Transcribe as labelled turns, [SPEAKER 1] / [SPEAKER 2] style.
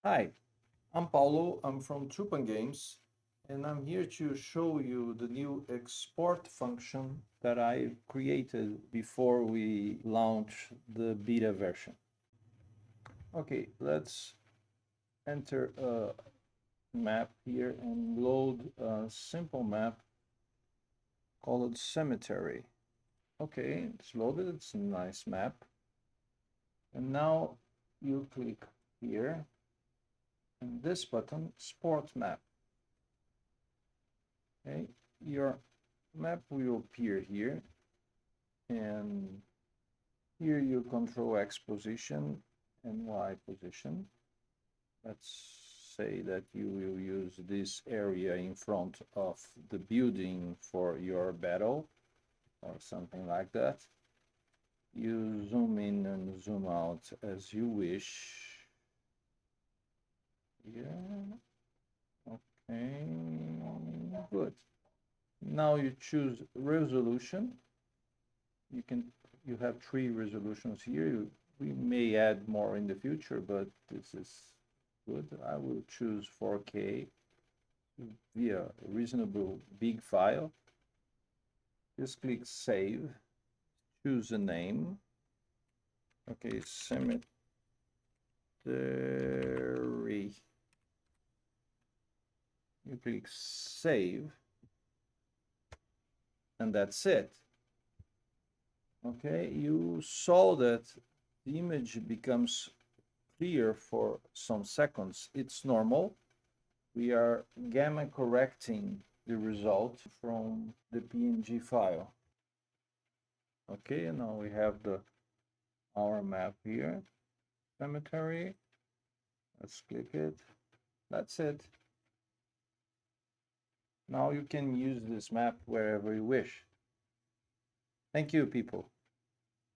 [SPEAKER 1] Hi, I'm Paulo. I'm from Trupan Games, and I'm here to show you the new export function that I created before we launch the beta version. Okay, let's enter a map here and load a simple map called Cemetery. Okay, it's loaded. It's a nice map. And now you click here and this button, Sport Map. Okay, your map will appear here, and here you control X position and Y position. Let's say that you will use this area in front of the building for your battle or something like that. You zoom in and zoom out as you wish. Yeah, okay, good. Now you choose resolution. You have three resolutions here. We may add more in the future, but this is good. I will choose 4K via reasonable big file. Just click save, choose a name. Okay, cemetery. You click save, and that's it. Okay, you saw that the image becomes clear for some seconds. It's normal. We are gamma correcting the result from the PNG file. Okay, and now we have our map here. Cemetery. Let's click it. That's it. Now you can use this map wherever you wish. Thank you, people.